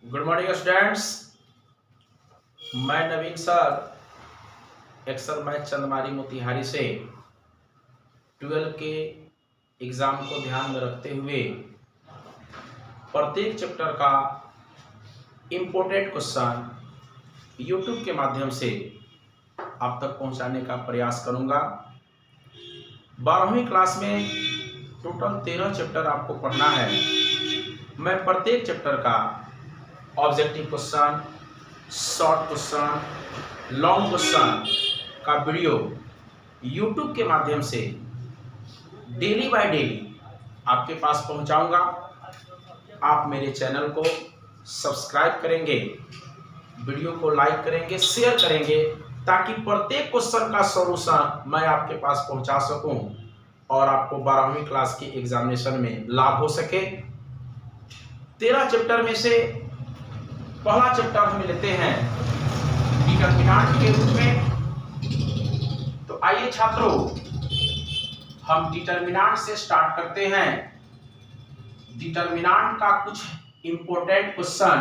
Good morning students. मैं नवीन sir axle math Chandmari Motihari से 12 के एग्ज़ाम को ध्यान में रखते हुए प्रत्येक चैप्टर का इम्पोर्टेंट क्वेश्चन यूट्यूब के माध्यम से आप तक पहुंचाने का प्रयास करूंगा। 12वीं क्लास में टोटल 13 चैप्टर आपको पढ़ना है। मैं प्रत्येक चैप्टर का objective question, short question, long question का वीडियो यूट्यूब के माध्यम से डेली बाय डेली आपके पास पहुंचाऊंगा। आप मेरे चैनल को सब्सक्राइब करेंगे, वीडियो को लाइक करेंगे, शेयर करेंगे ताकि प्रत्येक क्वेश्चन का सॉल्यूशन मैं आपके पास पहुंचा सकूं और आपको 12वीं क्लास की एग्जामिनेशन में लाभ हो सके। 13 चैप्टर में से पहला चैप्टर हम लेते हैं डिटरमिनेंट के रूप में। तो आइए छात्रों, हम डिटरमिनेंट से स्टार्ट करते हैं। डिटरमिनेंट का कुछ इंपॉर्टेंट क्वेश्चन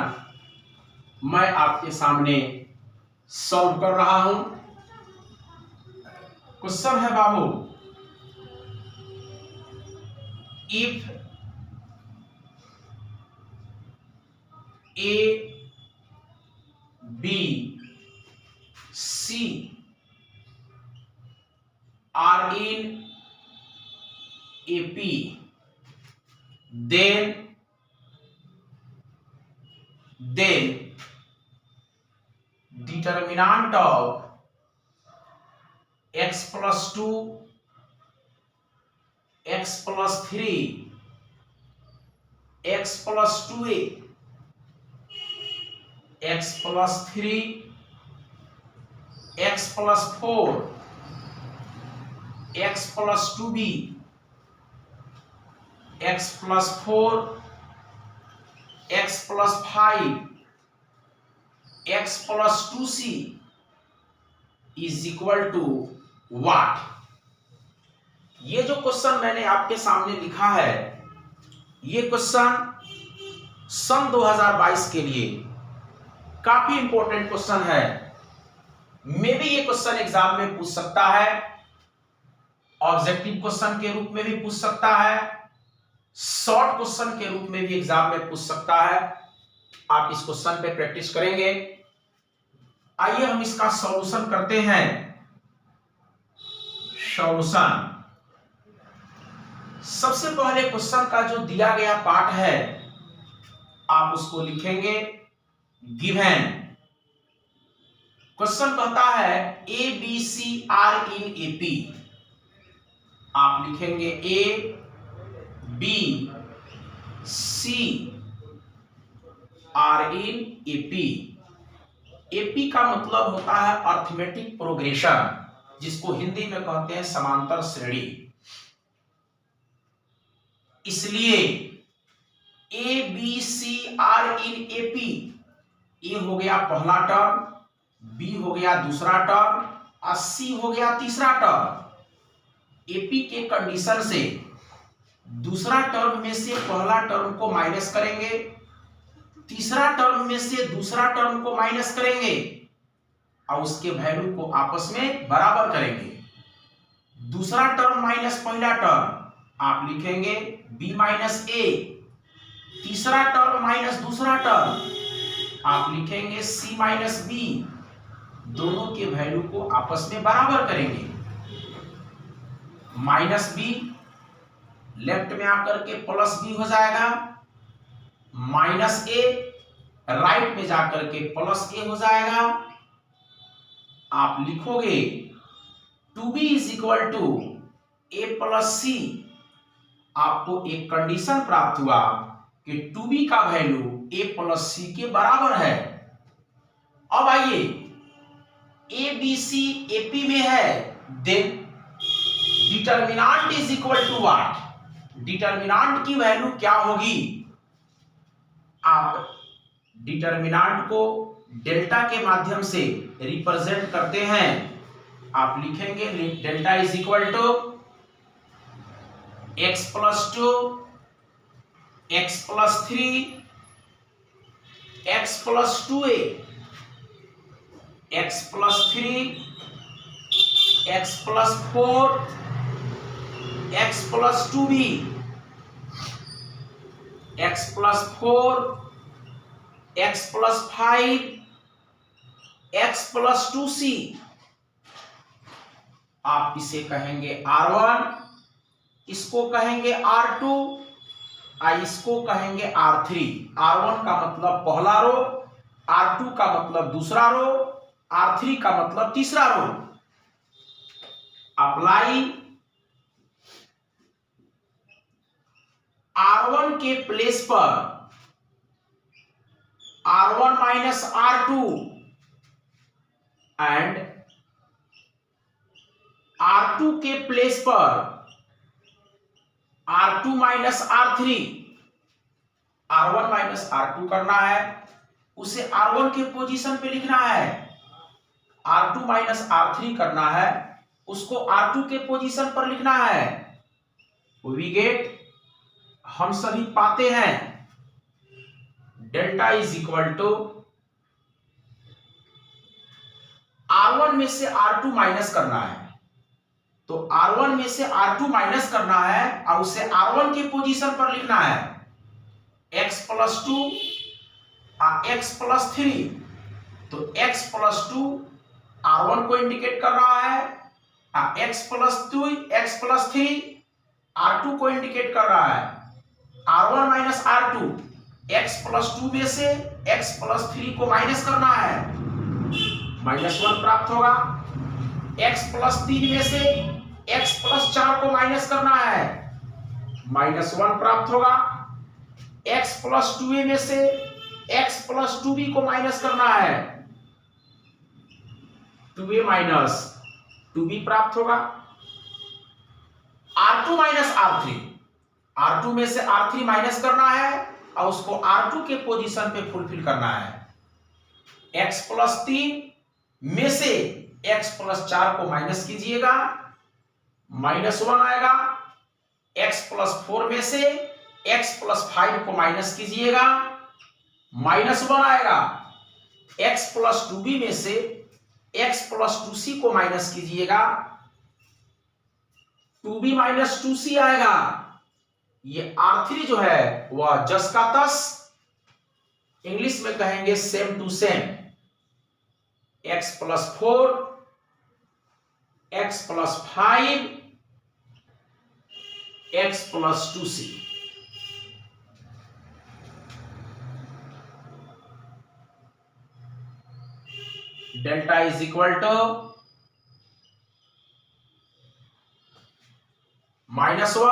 मैं आपके सामने सॉल्व कर रहा हूं। क्वेश्चन है बाबू, if A B C are in AP, then determinant of x plus 2, x plus 3, x plus 2a, x plus 3, x plus 4, x plus 2b, x plus 4, x plus 5, x plus 2c is equal to what? ये जो question मैंने आपके सामने लिखा है, ये question सन 2022 के लिए काफी इंपॉर्टेंट क्वेश्चन है। मे भी ये क्वेश्चन एग्जाम में पूछ सकता है, ऑब्जेक्टिव क्वेश्चन के रूप में भी पूछ सकता है, शॉर्ट क्वेश्चन के रूप में भी एग्जाम में पूछ सकता है। आप इस क्वेश्चन पे प्रैक्टिस करेंगे। आइए हम इसका सॉल्यूशन करते हैं। सॉल्यूशन, सबसे पहले क्वेश्चन का जो दिया गया पार्ट है आप उसको लिखेंगे गिवन। क्वेश्चन कहता है A B C are in AP. आप लिखेंगे A B C are in AP. AP का मतलब होता है अर्थमेटिक प्रोग्रेशन, जिसको हिंदी में कहते हैं समांतर श्रेणी। इसलिए A B C are in AP, A हो गया पहला टर्म, बी हो गया दूसरा टर्म और सी हो गया तीसरा टर्म। एपी के कंडीशन से दूसरा टर्म में से पहला टर्म को माइनस करेंगे, तीसरा टर्म में से दूसरा टर्म को माइनस करेंगे और उसके वैल्यू को आपस में बराबर करेंगे। दूसरा टर्म माइनस पहला टर्म आप लिखेंगे b माइनस ए, तीसरा टर्म माइनस दूसरा टर्म आप लिखेंगे c माइनस बी। दोनों के वैल्यू को आपस में बराबर करेंगे। माइनस बी लेफ्ट में आकर के प्लस बी हो जाएगा, माइनस ए राइट में जाकर के प्लस ए हो जाएगा। आप लिखोगे 2b is equal to A plus C. आपको एक कंडीशन प्राप्त हुआ कि 2b का वैल्यू a प्लस सी के बराबर है। अब आइए, ए बी सी एपी में है, then determinant is equal to what? Determinant की वैल्यू क्या होगी? आप डिटरमिनेंट को डेल्टा के माध्यम से रिप्रेजेंट करते हैं। आप लिखेंगे delta is equal to x plus 2, x plus 3, x plus 2a, x plus 3, x plus 4, x plus 2b, x plus 4, x plus 5, x plus 2c। आप इसे कहेंगे R1, इसको कहेंगे R2, इसको कहेंगे R3। R1 का मतलब पहला रो, R2 का मतलब दूसरा रो, R3 का मतलब तीसरा रो। अप्लाई R1 के प्लेस पर R1 minus R2 and R2 के प्लेस पर R2 minus R3। R1 minus R2 करना है, उसे R1 के पोजीशन पे लिखना है। R2 माइनस R3 करना है, उसको R2 के पोजीशन पर लिखना है। वी गेट, हम सभी पाते हैं delta is equal to R1 में से R2 माइनस करना है, तो R1 में से R2 माइनस करना है और उसे R1 के पोजीशन पर लिखना है। x प्लस 2 और x प्लस 3, तो x प्लस 2 R1 को इंडिकेट कर रहा है और x plus 2 x plus 3 R2 को इंडिकेट कर रहा है। R1 minus R2, x plus 2 में से x प्लस 3 को माइनस करना है, -1 प्राप्त होगा। x प्लस 3 में से x प्लस 4 को माइनस करना है, -1 प्राप्त होगा। x प्लस 2a में से x प्लस 2b को माइनस करना है, 2a माइनस 2b प्राप्त होगा। R2 माइनस R3, R2 में से R3 माइनस करना है और उसको R2 के पोजीशन पे फुलफिल करना है। x प्लस 3 में से x प्लस 4 को माइनस कीजिएगा, -1 आएगा। x प्लस 4 में से x प्लस 5 को माइनस कीजिएगा, -1 आएगा। x प्लस 2b में से x प्लस 2c को माइनस कीजिएगा, 2b माइनस 2c आएगा। ये R3 जो है वह जस का तस, इंग्लिश में कहेंगे same to same. x plus 4, x plus 5, x plus 2c। Delta is equal to -1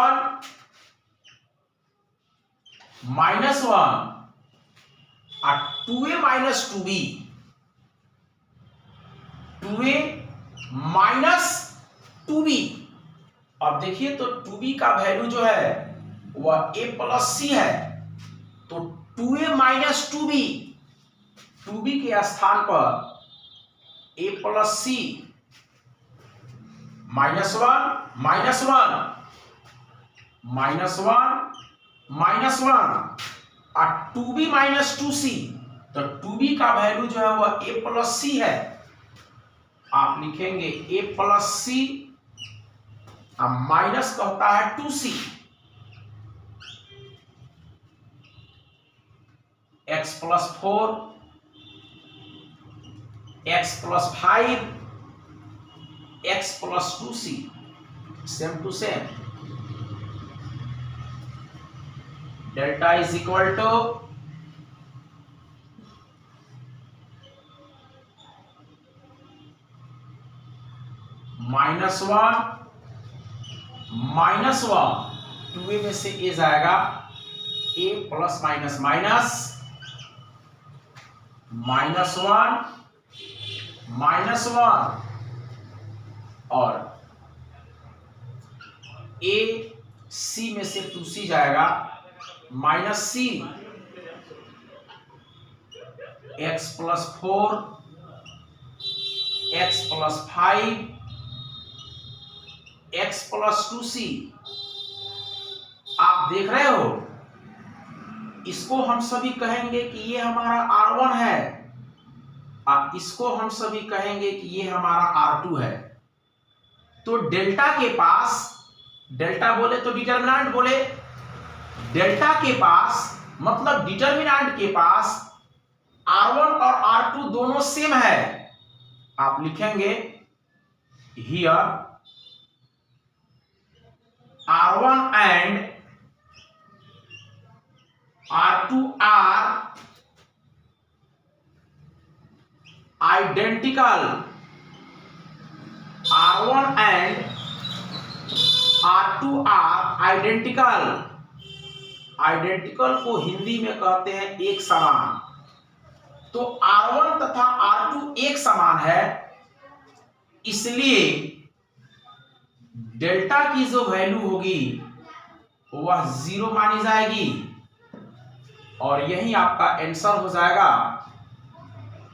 और 2a minus 2b, 2a minus 2b। अब देखिए तो 2b का वैल्यू जो है वह a प्लस c है, तो 2a माइनस 2b, 2b के स्थान पर a प्लस c, -1 और 2b माइनस 2c, तो 2b का वैल्यू जो है वह a प्लस c है। आप लिखेंगे a प्लस c और माइनस का होता है 2c। x plus 4, x plus 5, x plus 2c, same to same. Delta is equal to -1 2a में से a जाएगा, a प्लस माइनस माइनस, -1 और a c में से 2c जाएगा, -c, x plus 4, x plus 5, x plus 2c। आप देख रहे हो इसको हम सभी कहेंगे कि ये हमारा R1 है, इसको हम सभी कहेंगे कि ये हमारा R2 है। तो डेल्टा के पास, डेल्टा बोले तो डिटरमिनेंट बोले, डेल्टा के पास मतलब डिटरमिनेंट के पास R1 और R2 दोनों सेम है। आप लिखेंगे here R1 and R2 are identical. R1 and R2 are identical. Identical को हिंदी में कहते हैं एक समान। तो R1 तथा R2 एक समान है, इसलिए डेल्टा की जो वैल्यू होगी वह 0 मानी जाएगी और यही आपका आंसर हो जाएगा।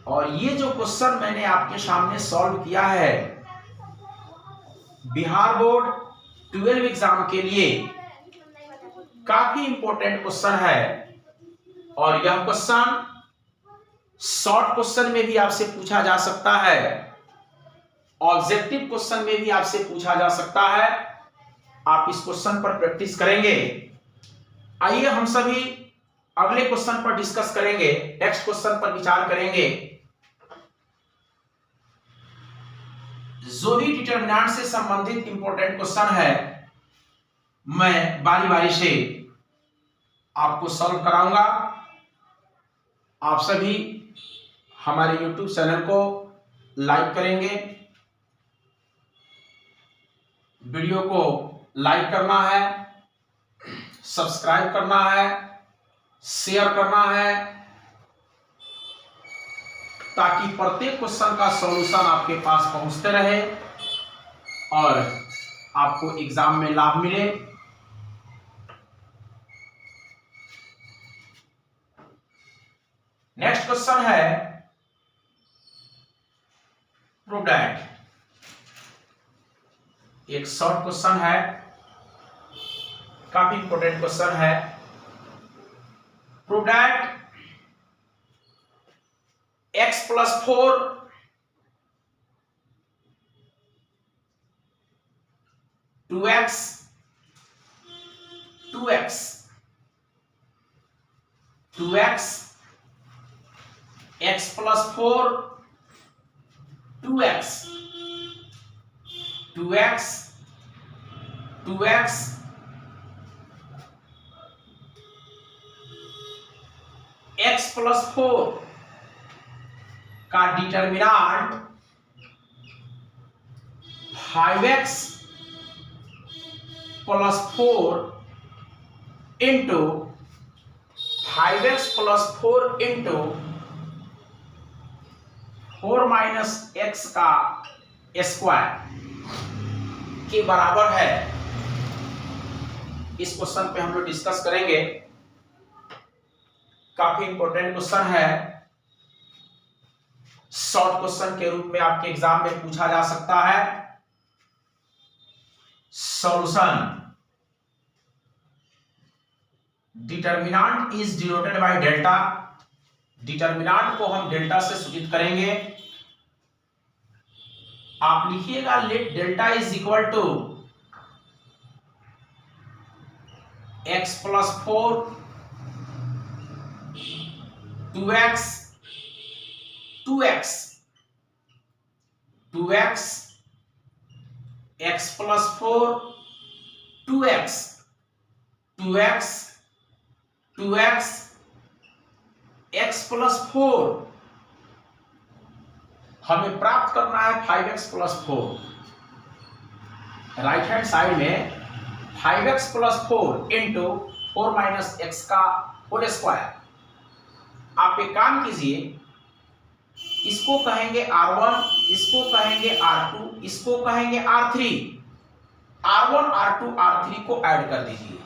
और ये जो क्वेश्चन मैंने आपके सामने सॉल्व किया है बिहार बोर्ड 12 एग्जाम के लिए, काफी इंपॉर्टेंट क्वेश्चन है। और यह क्वेश्चन शॉर्ट क्वेश्चन में भी आपसे पूछा जा सकता है, ऑब्जेक्टिव क्वेश्चन में भी आपसे पूछा जा सकता है। आप इस क्वेश्चन पर प्रैक्टिस करेंगे। आइए हम सभी अगले क्वेश्चन पर डिस्कस करेंगे, नेक्स्ट क्वेश्चन पर विचार करेंगे। जो भी डिटरमिनेंट से संबंधित इंपॉर्टेंट क्वेश्चन है मैं बारी बारी से आपको सॉल्व कराऊंगा। आप सभी हमारे YouTube चैनल को लाइक करेंगे, वीडियो को लाइक करना है, सब्सक्राइब करना है, शेयर करना है, ताकि प्रत्येक क्वेश्चन का सॉल्यूशन आपके पास पहुंचते रहे और आपको एग्जाम में लाभ मिले। नेक्स्ट क्वेश्चन है प्रूव दैट। एक शॉर्ट क्वेश्चन है, काफी इंपॉर्टेंट क्वेश्चन है। Prove that x plus 4 2x 2x 2x x plus 4 2x 2x 2x x plus 4 का determinant 5x plus 4 into 5x plus 4 into 4 minus x का square के बराबर है। इस क्वेश्चन पे हम लोग डिस्कस करेंगे। काफी इंपॉर्टेंट क्वेश्चन है, शॉर्ट क्वेश्चन के रूप में आपके एग्जाम में पूछा जा सकता है। Solution determinant is denoted by delta. Determinant को हम डेल्टा से सूचित करेंगे। आप लिखिएगा let delta is equal to x plus 4 2x 2x 2x x plus 4 2x 2x 2x x plus 4 हमें प्राप्त करना है 5x plus 4। Right hand side में 5x plus 4 into 4 minus x का होल स्क्वायर। आप एक काम कीजिए, इसको कहेंगे R1, इसको कहेंगे R2, इसको कहेंगे R3। R1 R2 R3 को ऐड कर दीजिए।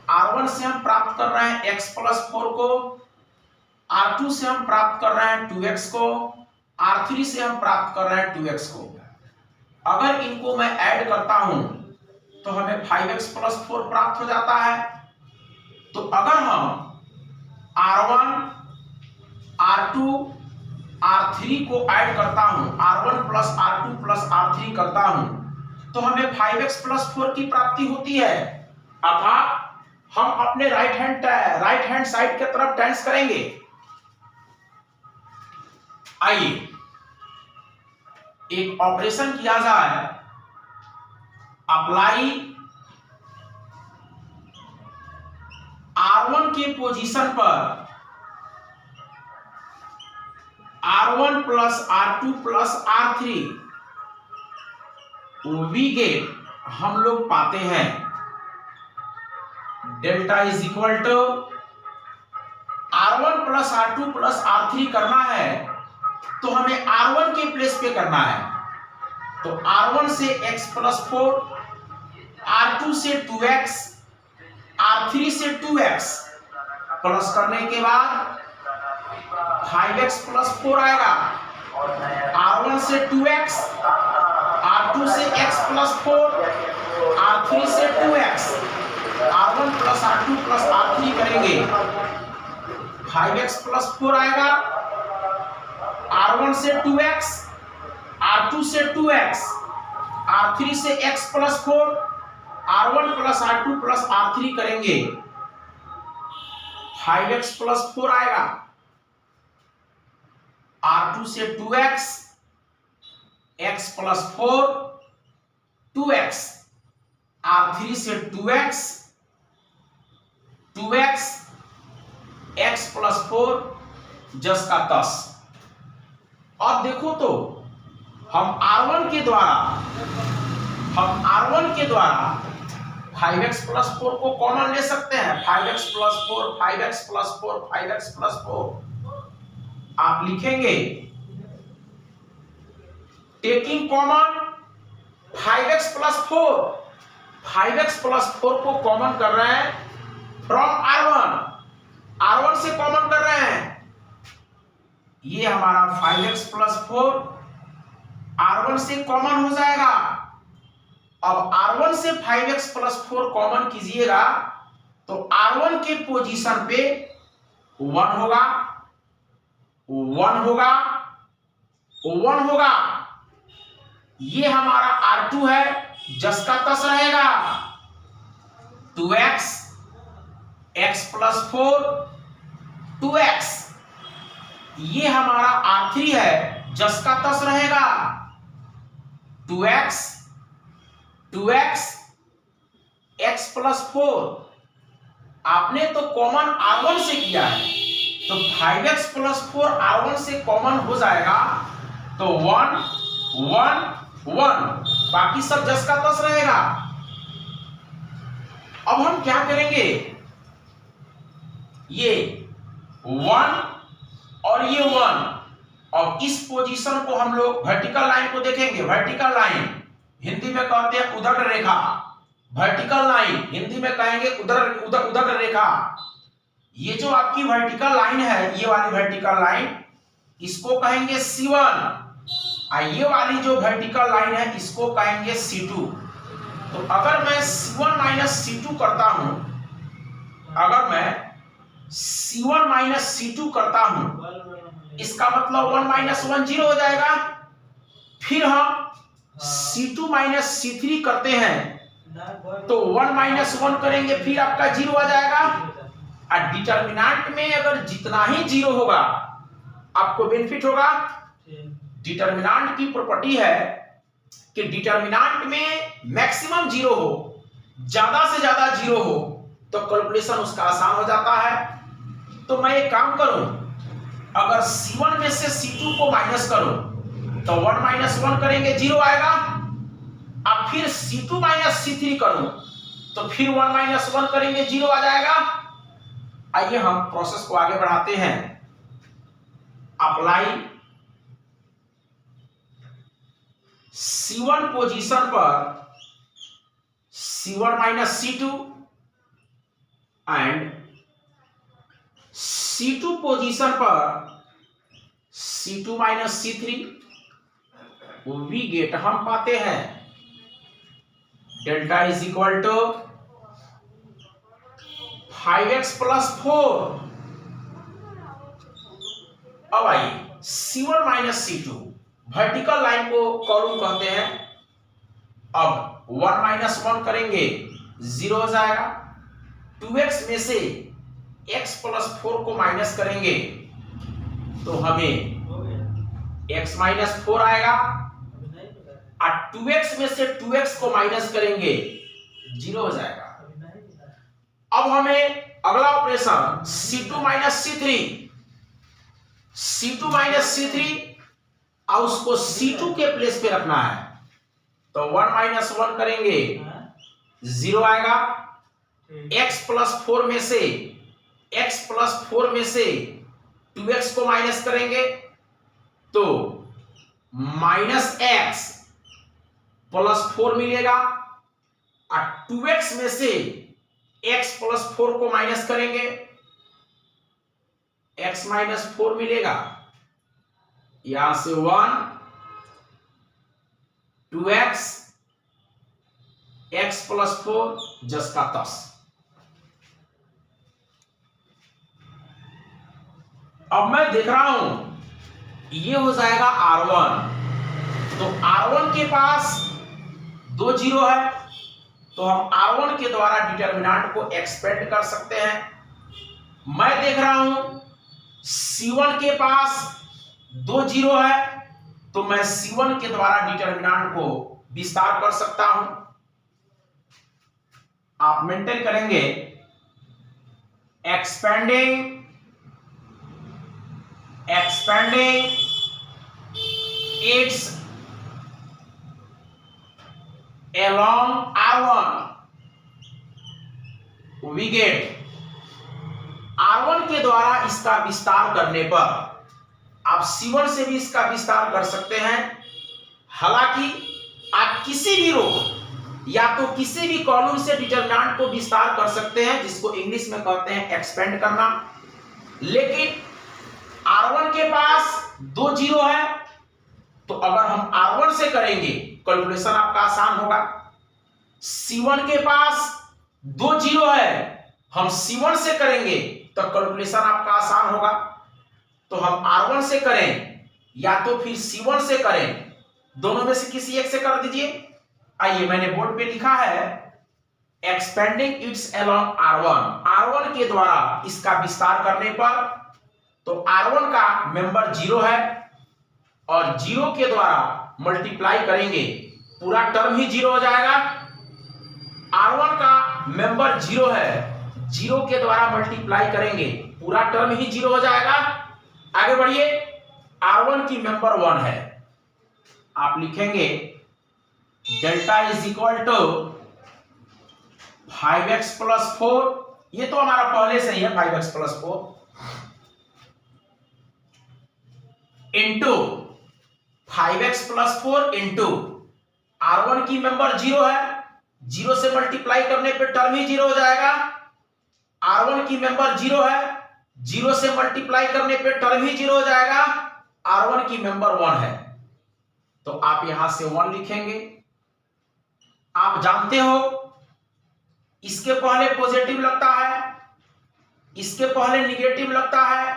R1 से हम प्राप्त कर रहे हैं x plus 4 को, R2 से हम प्राप्त कर रहे हैं 2x को, R3 से हम प्राप्त कर रहे हैं 2x को। अगर इनको मैं ऐड करता हूं तो हमें 5x plus 4 प्राप्त हो जाता है। तो अगर हम R1 R2 R3 को ऐड करता हूं, R1 plus R2 plus R3 करता हूं, तो हमें 5x प्लस 4 की प्राप्ति होती है। अर्थात हम अपने राइट हैंड साइड की तरफ टेंस करेंगे। आइए एक ऑपरेशन किया जाए। अप्लाई R1 के पोजीशन पर R1 plus R2 plus R3 we get हम लोग पाते हैं delta is equal to R1 plus R2 plus R3 करना है तो हमें R1 के प्लेस पे करना है, तो R1 से x प्लस 4, R2 से 2x, R3 से 2x प्लस करने के बाद 5x प्लस 4 आएगा। R1 से 2x, R2 से x प्लस 4, R3 से 2x, R1 plus R2 plus R3 करेंगे, 5x प्लस 4 आएगा। R1 से 2x, R2 से 2x, R3 से x plus 4, R1 plus R2 plus R3 करेंगे, 5x प्लस 4 आएगा। R2 से 2x, x plus 4, 2x, R3 से 2x, 2x, x प्लस 4 10 का 10। अब देखो तो हम R1 के द्वारा 5x प्लस 4 को कॉमन ले सकते हैं। 5x plus 4, 5x plus 4, 5x plus 4 आप लिखेंगे taking common 5x plus 4, 5x plus 4 को कॉमन कर रहे हैं फ्रॉम R1 से कॉमन कर रहे हैं। ये हमारा 5x प्लस 4 R1 से कॉमन हो जाएगा। अब R1 से 5x प्लस 4 कॉमन कीजिएगा तो R1 के पोजीशन पे 1 होगा, 1 होगा, 1 होगा। ये हमारा R2 है, 10 का 10 रहेगा। 2x, x प्लस 4, 2x, ये हमारा R3 है, 10 का 10 रहेगा। 2x, 2x, x प्लस 4 आपने तो कॉमन R1 से किया है, तो 5x प्लस 4 R1 से कॉमन हो जाएगा, तो 1, 1, 1, बाकी सब 10 का 10 रहेगा। अब हम क्या करेंगे, ये 1 और ये 1, और इस पोजीशन को हम लोग वर्टिकल लाइन को देखेंगे। वर्टिकल लाइन हिंदी में कहते हैं उदर रेखा, वर्टिकल लाइन हिंदी में कहेंगे उदर रेखा। ये जो आपकी वर्टिकल लाइन है, ये वाली वर्टिकल लाइन, इसको कहेंगे C1, और ये वाली जो वर्टिकल लाइन है इसको कहेंगे C2। तो अगर मैं C1 माइनस C2 करता हूं, अगर मैं C1 माइनस C2 करता हूं, इसका मतलब 1 माइनस 1 0 हो जाएगा। फिर हम C2 माइनस C3 करते हैं तो 1 माइनस 1 करेंगे, फिर आपका 0 आ जाएगा। और डिटर्मिनेंट में अगर जितना ही 0 होगा आपको बेनिफिट होगा। डिटर्मिनेंट की प्रॉपर्टी है कि डिटर्मिनेंट में मैक्सिमम 0 हो, ज्यादा से ज्यादा 0 हो, तो कैलकुलेशन उसका आसान हो जाता है। तो मैं एक काम करूं, अगर C1 में से C2 को माइनस करो तो 1 माइनस 1 करेंगे, 0 आएगा। अब फिर C2 माइनस C3 करूं तो फिर 1 माइनस 1 करेंगे, 0 आ जाएगा। आइए हम प्रोसेस को आगे बढ़ाते हैं। अप्लाई C1 पोजीशन पर C1 minus C2 and C2 position पर C2 minus C3 we get हम पाते हैं delta is equal to 5x plus 4 अब आइए C1 minus C2, vertical line को कॉलम कहते हैं। अब 1 माइनस 1 करेंगे 0 हो जाएगा। 2x में से x प्लस 4 को माइनस करेंगे तो हमें x माइनस 4 आएगा, और 2x में से 2x को माइनस करेंगे 0 हो जाएगा। अब हमें अगला operation C2 minus C3, C2 minus C3 और उसको C2 के प्लेस पे रखना है। तो 1 माइनस 1 करेंगे 0 आएगा। x प्लस 4 में से x प्लस 4 में से 2x को माइनस करेंगे तो माइनस x प्लस 4 मिलेगा, और 2x में से x प्लस 4 को माइनस करेंगे x माइनस 4 मिलेगा। यहां से 1 2x x प्लस 4 जस का तस। अब मैं देख रहा हूं ये हो जाएगा R1, तो R1 के पास 2 जीरो है, तो हम R1 के द्वारा डिटरमिनेंट को एक्सपेंड कर सकते हैं। मैं देख रहा हूं C1 के पास 2 जीरो है, तो मैं C1 के द्वारा डिटरमिनेंट को विस्तार कर सकता हूं। आप मेंटेन करेंगे expanding it's along R1, we get R1 के द्वारा इसका विस्तार करने पर आप C1 से भी इसका विस्तार कर सकते हैं। हालांकि आप किसी भी रो या तो किसी भी कॉलम से डिटरमिनेंट को विस्तार कर सकते हैं, जिसको इंग्लिश में कहते हैं एक्सपेंड करना। लेकिन R1 के पास 2 जीरो है, तो अगर हम R1 से करेंगे कैलकुलेशन आपका आसान होगा। C1 के पास 2 जीरो है, हम C1 से करेंगे तो कैलकुलेशन आपका आसान होगा। तो हम R1 से करें या तो फिर C1 से करें, दोनों में से किसी एक से कर दीजिए। आइए मैंने बोर्ड पे लिखा है एक्सपेंडिंग इट्स अलोंग R1 के द्वारा इसका विस्तार करने पर, तो R1 का मेंबर 0 है और 0 के द्वारा मल्टीप्लाई करेंगे पूरा टर्म ही 0 हो जाएगा। R1 का मेंबर 0 है, 0 के द्वारा मल्टीप्लाई करेंगे पूरा टर्म ही 0 हो जाएगा। आगे बढ़िए, R1 की मेंबर 1 है, आप लिखेंगे delta is equal to 5x plus 4, ये तो हमारा पहले से ही है 5x plus 4 into 5x plus 4 into R1 की मेंबर 0 है, 0 से मल्टीप्लाई करने पे टर्म ही 0 हो जाएगा। R1 की मेंबर 0 है, 0 से मल्टीप्लाई करने पे टर्म ही 0 हो जाएगा। R1 की मेंबर 1 है, तो आप यहां से 1 लिखेंगे। आप जानते हो इसके पहले पॉजिटिव लगता है, इसके पहले निगेटिव लगता है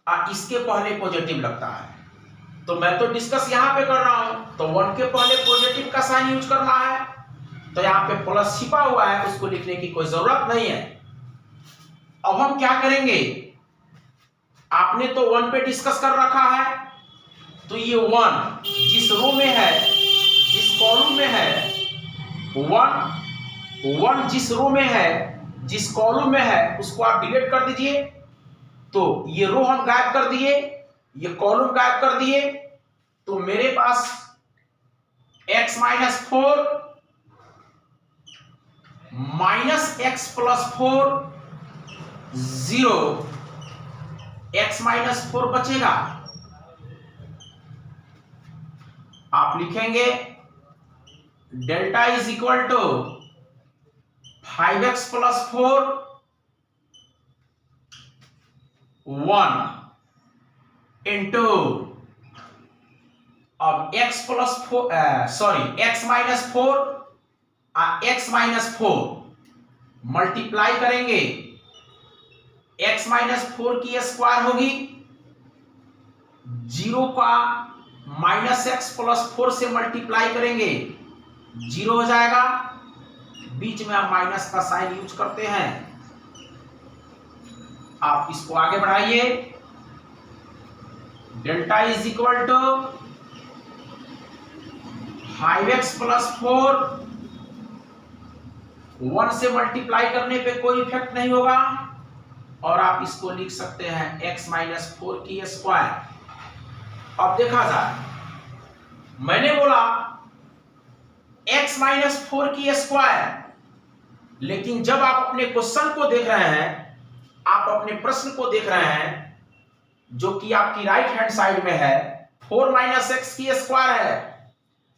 और इसके पहले पॉजिटिव लगता है। तो मैं तो डिस्कस यहां पे कर रहा हूं, तो 1 के पहले पॉजिटिव का साइन यूज करना है, तो यहां पे प्लस छिपा हुआ है, उसको लिखने की कोई जरूरत नहीं है। अब हम क्या करेंगे, आपने तो 1 पे डिस्कस कर रखा है, तो ये 1 जिस रो में है, जिस कॉलम में है, 1 जिस रो में है, जिस कॉलम में है, उसको आप डिलीट कर दीजिए। तो ये रो हम गायब कर दिए, ये कॉलम गायब कर दिए, तो मेरे पास x minus 4 minus x plus 4 0, x minus 4 बचेगा। आप लिखेंगे delta is equal to 5x plus 4 1 into, अब x plus 4 x minus 4 x minus 4 multiply करेंगे, x माइनस 4 की स्क्वायर होगी जीरो का -x+4 से मल्टीप्लाई करेंगे, जीरो हो जाएगा, बीच में आप माइनस का साइन यूज करते हैं। आप इसको आगे बढ़ाइए, delta is equal to 5x+4, 1 से मल्टीप्लाई करने पे कोई इफेक्ट नहीं होगा, और आप इसको लिख सकते हैं x-4 की स्क्वायर। अब देखा जाए, मैंने बोला x-4 की स्क्वायर, लेकिन जब आप अपने क्वेश्चन को देख रहे हैं, आप अपने प्रश्न को देख रहे हैं, जो कि आपकी राइट हैंड साइड में है, 4 - x की स्क्वायर है,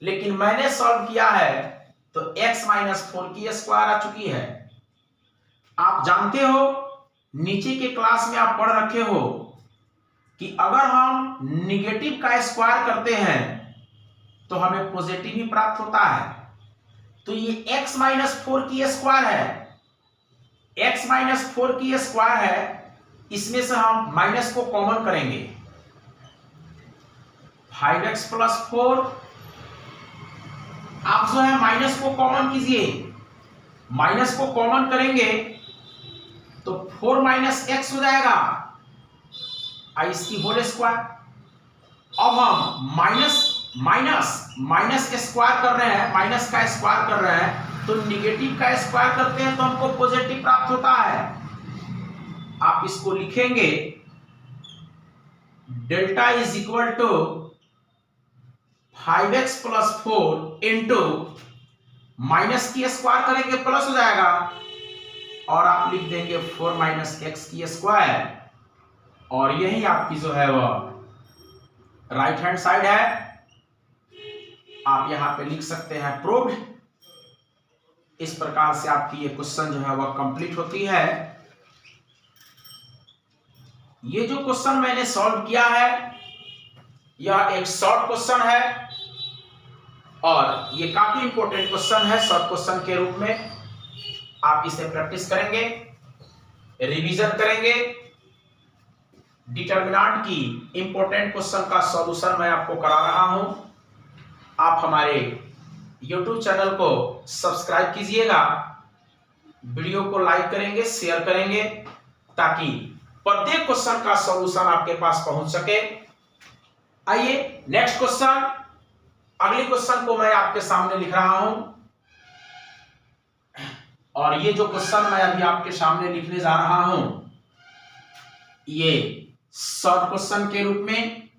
लेकिन मैंने सॉल्व किया है तो x-4 की स्क्वायर आ चुकी है। आप जानते हो, नीचे के क्लास में आप पढ़ रखे हो कि अगर हम निगेटिव का स्क्वायर करते हैं तो हमें पॉजिटिव ही प्राप्त होता है। तो ये x-4 की स्क्वायर है, x-4 की स्क्वायर है, इसमें से हम माइनस को कॉमन करेंगे, 5x+4, आप जो है माइनस को कॉमन कीजिए, माइनस को कॉमन करेंगे तो 4 - x हो जाएगा, इसकी होल स्क्वायर। अब हम माइनस स्क्वायर कर रहे हैं, माइनस का स्क्वायर कर रहे हैं, तो निगेटिव का स्क्वायर करते हैं तो हमको पॉजिटिव प्राप्त होता है। आप इसको लिखेंगे, delta is equal to 5x+4 into minus की स्क्वायर करेंगे प्लस हो जाएगा, और आप लिख देंगे 4 - x की स्क्वायर, और यही आपकी जो है वह राइट हैंड साइड है। आप यहां पे लिख सकते हैं प्रूव्ड। इस प्रकार से आपकी ये क्वेश्चन जो है वह कंप्लीट होती है। ये जो क्वेश्चन मैंने सॉल्व किया है, यह एक शॉर्ट क्वेश्चन है, और ये काफी इंपॉर्टेंट क्वेश्चन है। शॉर्ट क्वेश्चन के रूप में आप इसे प्रैक्टिस करेंगे, रिवीजन करेंगे। डिटरमिनेंट की इंपॉर्टेंट क्वेश्चन का सॉल्यूशन मैं आपको करा रहा हूं। आप हमारे YouTube चैनल को सब्सक्राइब कीजिएगा, वीडियो को लाइक करेंगे, शेयर करेंगे, ताकि प्रत्येक क्वेश्चन का सॉल्यूशन आपके पास पहुंच सके। आइए नेक्स्ट क्वेश्चन, अगले क्वेश्चन को मैं आपके सामने लिख रहा हूं, और ये जो क्वेश्चन मैं अभी आपके सामने लिखने जा रहा हूं, ये शॉर्ट क्वेश्चन के रूप में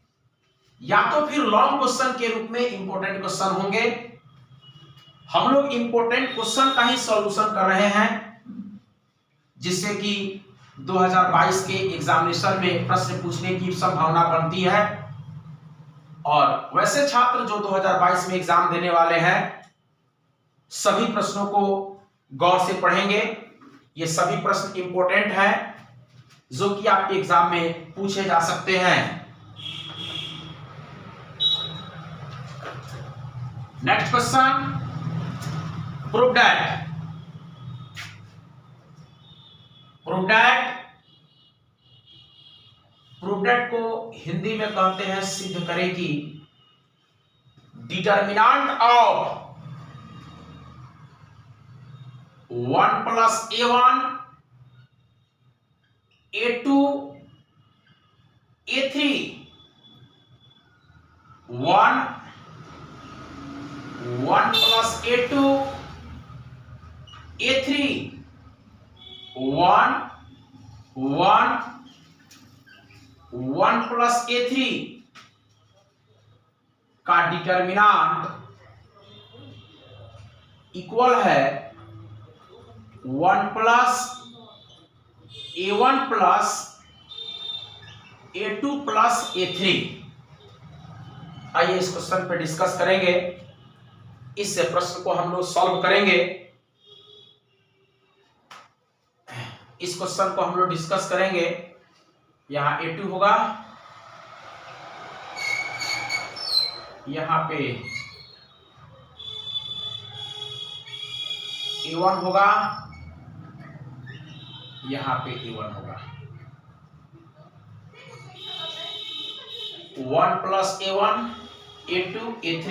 या तो फिर लॉन्ग क्वेश्चन के रूप में इंपॉर्टेंट क्वेश्चन होंगे। हम लोग इंपॉर्टेंट क्वेश्चन का ही सॉल्यूशन कर रहे हैं, जिससे कि 2022 के एग्जामिनेशन में प्रश्न पूछने की संभावना बनती है। और वैसे छात्र जो 2022 में एग्जाम देने वाले हैं, सभी प्रश्नों को गौर से पढ़ेंगे। ये सभी प्रश्न इंपॉर्टेंट हैं, जो कि आपके एग्जाम में पूछे जा सकते हैं। नेक्स्ट क्वेश्चन, प्रूव दैट को हिंदी में कहते हैं सिद्ध करें कि determinant of 1 + a1 a2 a3 1 + a2 a3 1 + a3 का डिटरमिनेंट इक्वल है 1 + a1 + a2 + a3। आइए इस क्वेश्चन पे डिस्कस करेंगे, इस प्रश्न को हम लोग सॉल्व करेंगे। इस क्वेश्चन को हम लोग डिस्कस करेंगे। यहां a2 होगा, यहां पे a1 होगा, यहां पे a1 होगा। 1 plus A1 A2 A3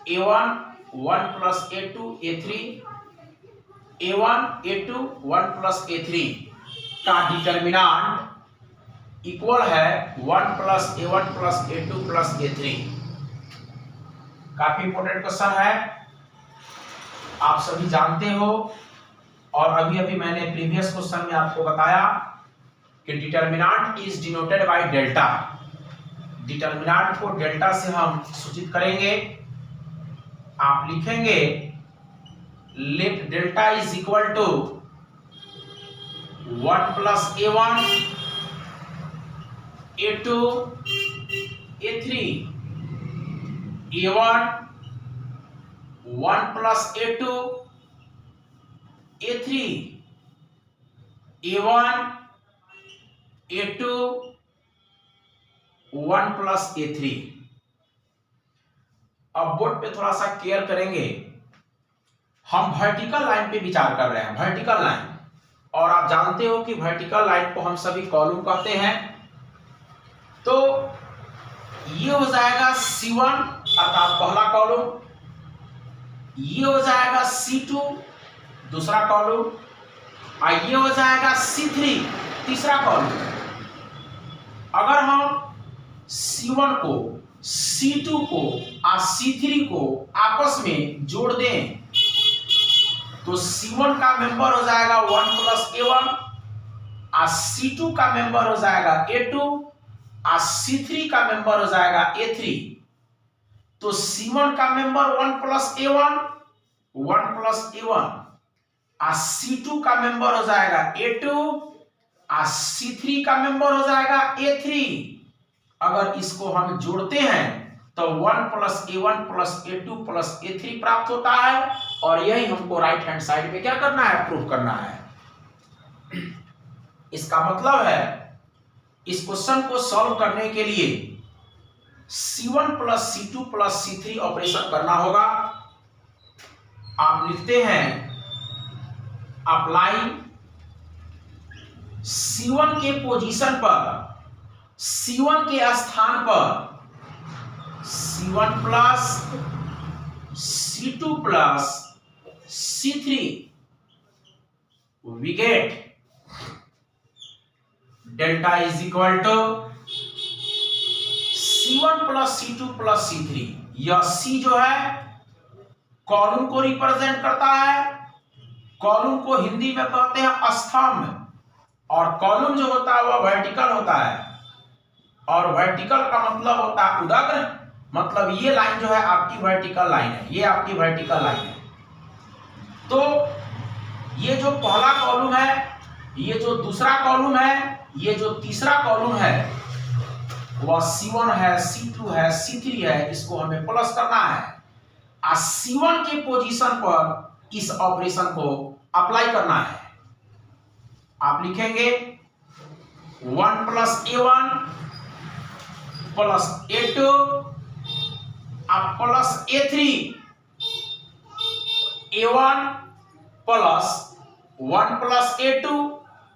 A1 1 plus A2 A3 A1 A2 1 plus A3 का डिटर्मिनेंट इक्वल है 1 plus A1 plus A2 plus A3। काफी इंपॉर्टेंट क्वेश्चन है, आप सभी जानते हो। और अभी अभी मैंने प्रीवियस क्वेश्चन में आपको बताया कि determinant is denoted by delta. Determinant को डेल्टा से हम सूचित करेंगे। आप लिखेंगे let delta is equal to 1 plus A1 A2 A3 A1 1 plus A2 A3 A1 A2 1 plus A3। अब बोर्ड पे थोड़ा सा केयर करेंगे, हम वर्टिकल लाइन पे विचार कर रहे हैं, वर्टिकल लाइन। और आप जानते हो कि वर्टिकल लाइन को हम सभी कॉलम कहते हैं। तो ये हो जाएगा C1 अर्थात पहला कॉलम, ये हो जाएगा C2 दूसरा कॉलम, और ये हो जाएगा C3 तीसरा कॉलम। अगर हम C1 को C2 को और C3 को आपस में जोड़ दें तो C1 का मेंबर हो जाएगा 1 plus A1 और C2 का मेंबर हो जाएगा A2 और C3 का मेंबर हो जाएगा A3। तो C1 का मेंबर 1 plus A1 और C2 का मेंबर हो जाएगा A2 और C3 का मेंबर हो जाएगा A3। अगर इसको हम जोड़ते हैं तो 1 plus A1 plus A2 plus A3 प्राप्त होता है। और यही हमको राइट हैंड साइड पे क्या करना है, प्रूव करना है। इसका मतलब है इस क्वेश्चन को सॉल्व करने के लिए C1 plus C2 plus C3 operation करना होगा। आप लिखते हैं अप्लाई C1 के पोजीशन पर, C1 के स्थान पर C1 plus C2 plus C3 we get delta is equal to C1 plus C2 plus C3। यह C जो है कॉलम को रिप्रेजेंट करता है। कॉलम को हिंदी में कहते हैं स्तंभ, और कॉलम जो होता है वह वर्टिकल होता है। और वर्टिकल का मतलब होता है उदग्र, मतलब ये लाइन जो है आपकी वर्टिकल लाइन है, ये आपकी वर्टिकल लाइन है। तो ये जो पहला कॉलम है, ये जो दूसरा कॉलम है, ये जो तीसरा कॉलम है वह C1 है, C2 है, C3 है, इसको हमें प्लस करना है। और C1 के पोजीशन पर इस ऑपरेशन को अप्लाई करना है। आप लिखेंगे 1 plus A1 plus A2 plus A3 A1 plus 1 plus A2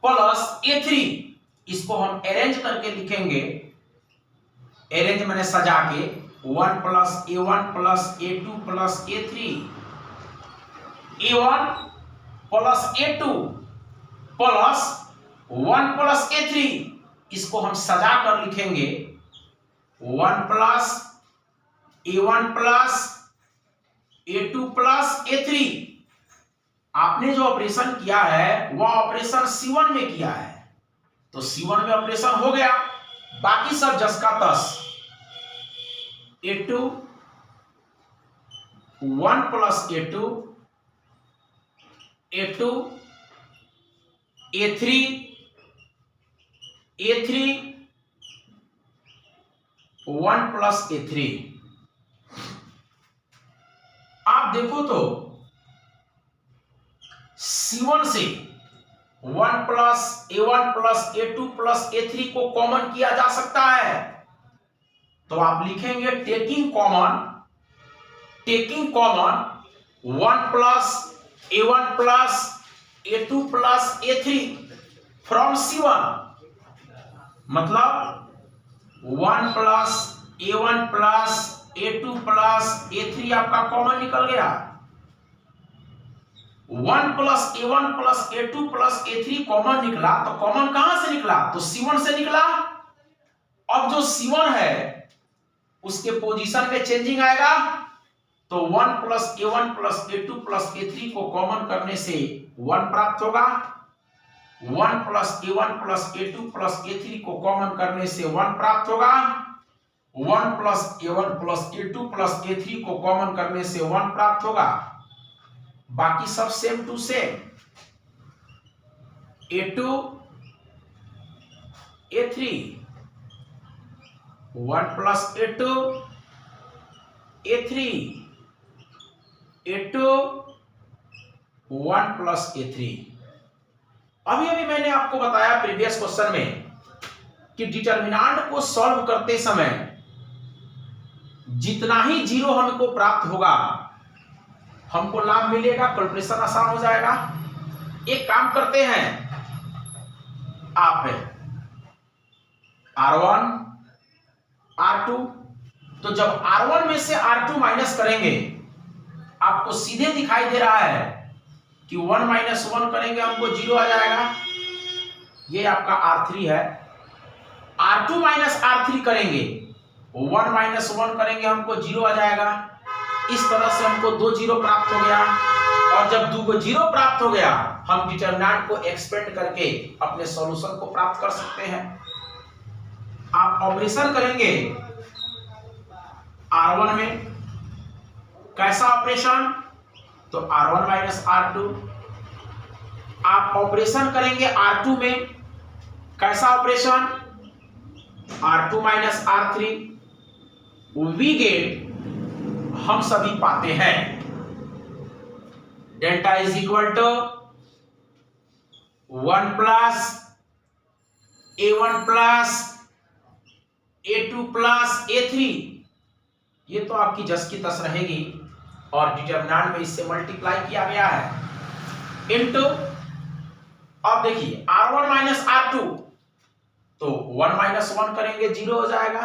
plus A3। इसको हम अरेंज करके लिखेंगे, अरेंज मैंने सजा के 1 plus A1 plus A2 plus A3 A1 plus A2 plus 1 plus A3। इसको हम सजा कर लिखेंगे 1 plus A1 plus A2 plus A3। आपने जो ऑपरेशन किया है वह ऑपरेशन C1 में किया है, तो C1 में ऑपरेशन हो गया। बाकी सब जस का तस। A2 1 plus A2 A2 A3 A3 1 plus A3। आप देखो तो C1 से 1 plus A1 plus A2 plus A3 को कॉमन किया जा सकता है। तो आप लिखेंगे taking common 1 plus A1 plus A2 plus A3 from C1। मतलब 1 plus A1 plus A2 plus A3 आपका कॉमन निकल गया। 1 plus A1 plus A2 plus A3 common निकला, तो कॉमन कहां से निकला? तो C1 से निकला। अब जो C1 है उसके पोजीशन में चेंजिंग आएगा, तो 1 plus A1 plus A2 plus A3 को कॉमन करने से 1 प्राप्त होगा। 1 plus A1 plus A2 plus A3 को कॉमन करने से 1 प्राप्त होगा। 1 plus A1 plus A2 plus A3 को कॉमन करने से 1 प्राप्त होगा। बाकी सब same to same, A2 A3, 1 plus A2 A3, A2 1 plus A3। अभी अभी मैंने आपको बताया प्रीवियस क्वेश्चन में कि डिटर्मिनेंट को सॉल्व करते समय जितना ही जीरो हमको प्राप्त होगा हमको लाभ मिलेगा, कैलकुलेशन आसान हो जाएगा। एक काम करते हैं, आप R1 R2, तो जब R1 में से R2 माइनस करेंगे आपको सीधे दिखाई दे रहा है कि 1 माइनस 1 करेंगे हमको 0 आ जाएगा। ये आपका R3 है। R2 माइनस R3 करेंगे, 1 माइनस 1 करेंगे हमको 0 आ जाएगा। इस तरह से हमको 2 जीरो प्राप्त हो गया, और जब 2 जीरो प्राप्त हो गया हम डिटरमिनेंट को एक्सपेंड करके अपने सॉल्यूशन को प्राप्त कर सकते हैं। आप ऑपरेशन करेंगे R1 में, कैसा ऑपरेशन? तो R1 माइनस R2। आप ऑपरेशन करेंगे R2 में, कैसा operation? R2 minus R3। We get हम सभी पाते हैं, delta is equal to 1 plus A1 plus A2 plus A3। ये तो आपकी जस की तस रहेगी, और डिटरमिनेंट में इससे मल्टीप्लाई किया गया है इनटू, अब देखिए R1 माइनस R2, तो 1 माइनस 1 करेंगे 0 हो जाएगा।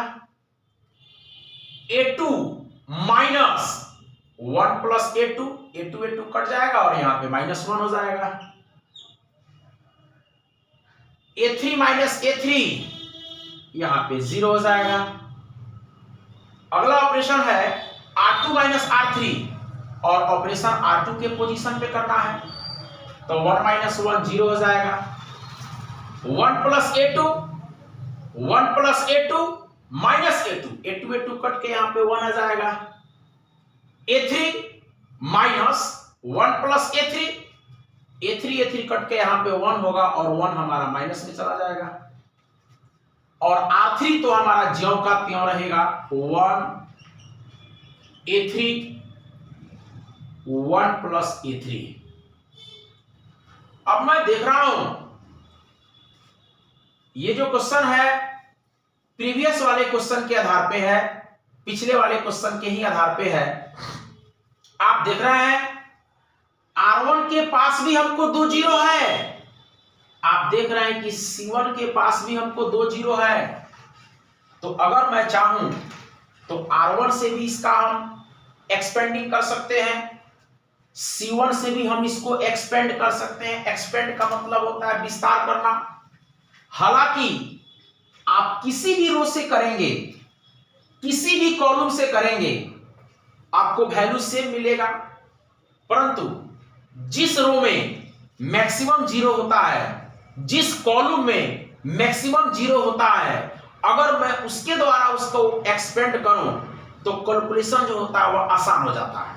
A2 minus 1 plus A2, A2 cut जाएगा और यहां पे -1 हो जाएगा। A3 माइनस A3, यहां पे 0 हो जाएगा। अगला ऑपरेशन है R2 माइनस R3, और ऑपरेशन R2 के पोजीशन पे करना है, तो 1 माइनस 1 0 हो जाएगा। 1 plus A2, 1 plus A2 minus A2, A2 cut के यहां पे 1 आ जाएगा। A3 minus 1 plus A3, A3 cut के यहां पे 1 होगा, और 1 हमारा माइनस में चला जाएगा, और R3 तो हमारा ज्यों का त्यों रहेगा। 1 A3 1 प्लस A3। अब मैं देख रहा हूं ये जो क्वेश्चन है प्रीवियस वाले क्वेश्चन के आधार पे है, पिछले वाले क्वेश्चन के ही आधार पे है। आप देख रहे हैं R1 के पास भी हमको 2 जीरो है, आप देख रहे हैं कि C1 के पास भी हमको 2 जीरो है। तो अगर मैं चाहूं तो R1 से भी इसका हम एक्सपेंडिंग कर सकते हैं, C1 से भी हम इसको एक्सपेंड कर सकते हैं। एक्सपेंड का मतलब होता है विस्तार करना। हालांकि आप किसी भी रो से करेंगे, किसी भी कॉलम से करेंगे, आपको वैल्यू सेम मिलेगा, परंतु जिस रो में मैक्सिमम जीरो होता है, जिस कॉलम में मैक्सिमम जीरो होता है, अगर मैं उसके द्वारा उसको एक्सपेंड करूं तो कैलकुलेशन जो होता है वह आसान हो जाता है।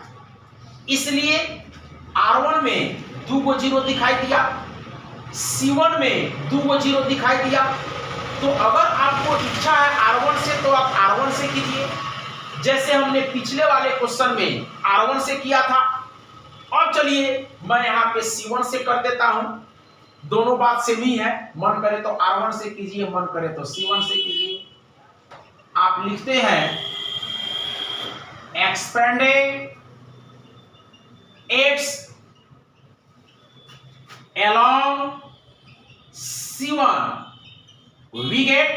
इसलिए R1 में 2 जीरो दिखाई दिया, C1 में 2 जीरो दिखाई दिया। तो अगर आपको इच्छा है R1 से तो आप R1 से कीजिए, जैसे हमने पिछले वाले क्वेश्चन में R1 से किया था। और चलिए मैं यहाँ पे C1 से कर देता हूं, दोनों बात सेम ही है। मन करे तो R1 से कीजिए, मन करे तो C1 से कीजिए। आप लिखते हैं expanding X along C1 we get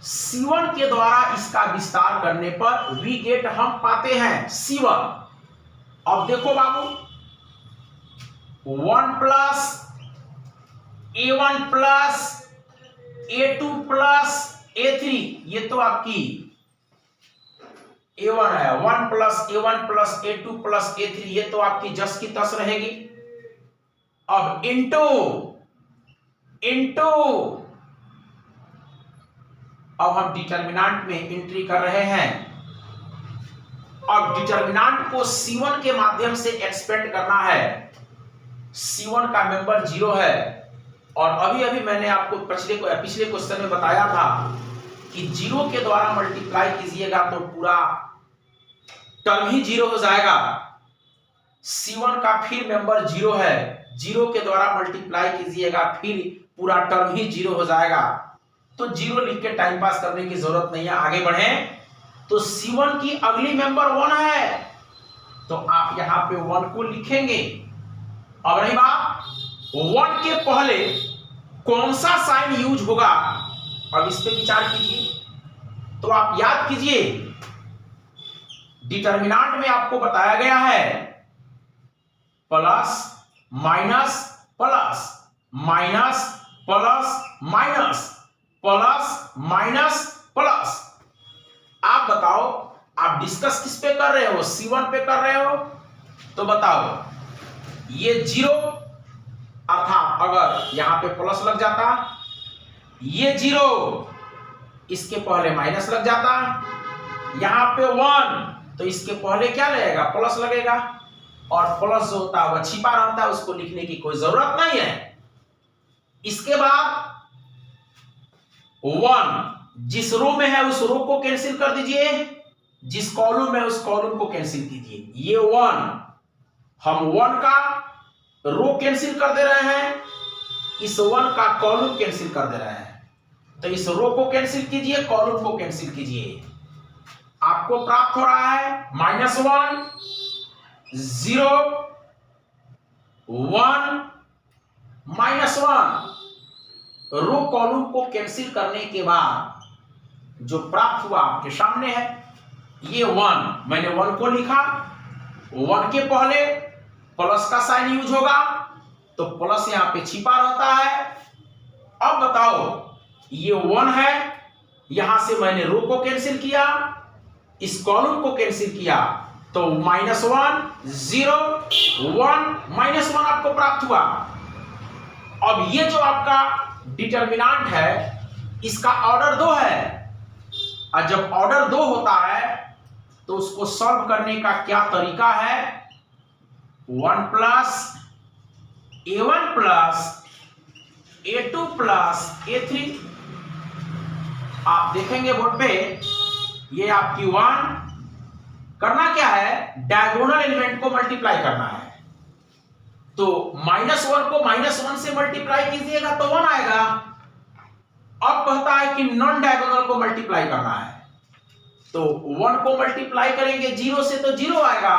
C1 के द्वारा इसका विस्तार करने पर वी गेट हम पाते हैं C1। अब देखो बाबू 1 plus A1 plus A2 plus A3, ये तो आपकी A1 है। 1 plus A1 plus A2 plus A3, ये तो आपकी जस की तस रहेगी। अब इंटू अब हम डिटर्मिनेंट में एंट्री कर रहे हैं। अब डिटर्मिनेंट को C1 के माध्यम से एक्सपेंड करना है। C1 का मेंबर 0 है और अभी मैंने आपको पिछले क्वेश्चन में बताया था कि 0 के द्वारा मल्टीप्लाई कीजिएगा तो पूरा टर्म ही 0 हो जाएगा। C1 का फिर मेंबर 0 है, 0 के द्वारा मल्टीप्लाई कीजिएगा फिर पूरा टर्म ही 0 हो जाएगा। तो 0 लिख के टाइम पास करने की जरूरत नहीं है, आगे बढ़ें। तो C1 की अगली मेंबर 1 है, तो आप यहां पे 1 को लिखेंगे। अब रही बात 1 के पहले कौन सा साइन यूज होगा, अब इस पे विचार कीजिए। तो आप याद कीजिए डिटर्मिनेंट में आपको बताया गया है plus minus plus minus plus minus plus minus plus. आप बताओ आप डिस्कस किस पे कर रहे हो, C1 पे कर रहे हो? तो बताओ ये 0 अर्थात अगर यहां पे प्लस लग जाता, ये 0 इसके पहले माइनस लग जाता, यहां पे 1 तो इसके पहले क्या लगेगा, प्लस लगेगा। और प्लस जो होता है वह छिपा रहता है, उसको लिखने की कोई जरूरत नहीं है। इसके बाद 1 जिस रो में है उस रो को कैंसिल कर दीजिए, जिस कॉलम में उस कॉलम को कैंसिल कीजिए। ये 1 हम 1 का रो कैंसिल कर दे रहे हैं, इस 1 का कॉलम कैंसिल कर दे रहे हैं। तो इस रो को कैंसिल कीजिए, कॉलम को कैंसिल कीजिए। आपको प्राप्त हो रहा है -1 0 1 -1। रो कॉलम को कैंसिल करने के बाद जो प्राप्त हुआ आपके सामने है। ये 1 मैंने 1 को लिखा, 1 के पहले प्लस का साइन यूज होगा तो प्लस यहां पे छिपा रहता है। अब बताओ ये 1 है, यहां से मैंने रो को कैंसिल किया, इस कॉलम को कैंसिल किया, तो -1 0 1 -1 आपको प्राप्त हुआ। अब ये जो आपका डिटर्मिनेंट है इसका ऑर्डर 2 है, और जब ऑर्डर 2 होता है तो उसको सॉल्व करने का क्या तरीका है, 1 plus A1 plus A2 plus A3। आप देखेंगे बोर्ड पे ये आपकी 1, करना क्या है, डायगोनल एलिमेंट को मल्टीप्लाई करना है। तो -1 को -1 से मल्टीप्लाई कीजिएगा तो 1 आएगा। अब कहता है कि नॉन डायगोनल को मल्टीप्लाई करना है, तो 1 को मल्टीप्लाई करेंगे 0 से तो 0 आएगा,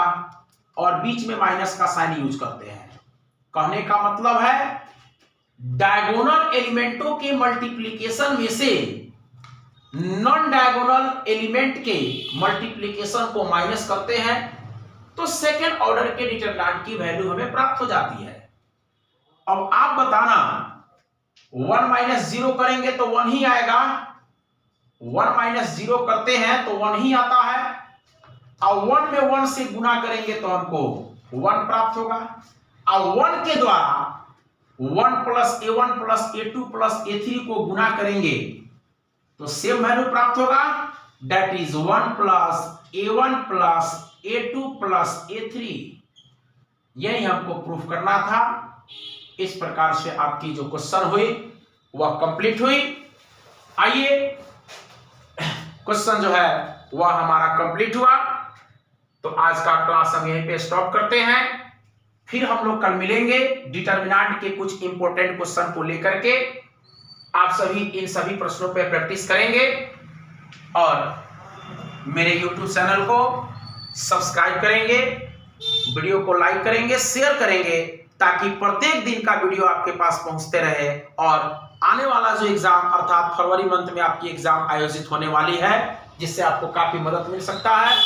और बीच में माइनस का साइन यूज करते हैं। कहने का मतलब है डायगोनल एलिमेंटों के मल्टीप्लिकेशन में से नॉन डायगोनल एलिमेंट के मल्टीप्लिकेशन को माइनस करते हैं तो सेकेंड ऑर्डर के डिटरमिनेंट की वैल्यू हमें प्राप्त हो जाती है। अब आप बताना 1 - 0 करेंगे तो 1 ही आएगा, 1 - 0 करते हैं तो 1 ही आता है, और 1 में 1 से गुना करेंगे तो हमको 1 प्राप्त होगा। और 1 के द्वारा 1 plus A1 plus A2 plus A3 को गुना करेंगे तो सेम वैल्यू प्राप्त होगा, that is 1 plus A1 plus A2 plus A3। यही हमको प्रूफ करना था। इस प्रकार से आपकी जो क्वेश्चन हुई वह कंप्लीट हुई। आइए क्वेश्चन जो है वह हमारा कंप्लीट हुआ। तो आज का क्लास हम यहीं पे स्टॉप करते हैं, फिर हम लोग कल मिलेंगे डिटरमिनेंट के कुछ इंपॉर्टेंट क्वेश्चन को लेकर के। आप सभी इन सभी प्रश्नों पे प्रैक्टिस करेंगे और मेरे YouTube चैनल को सब्सक्राइब करेंगे, वीडियो को लाइक करेंगे, शेयर करेंगे, ताकि प्रत्येक दिन का वीडियो आपके पास पहुंचते रहे और आने वाला जो एग्जाम अर्थात फरवरी मंथ में आपकी एग्जाम आयोजित होने वाली है, जिससे आपको काफी मदद मिल सकता है।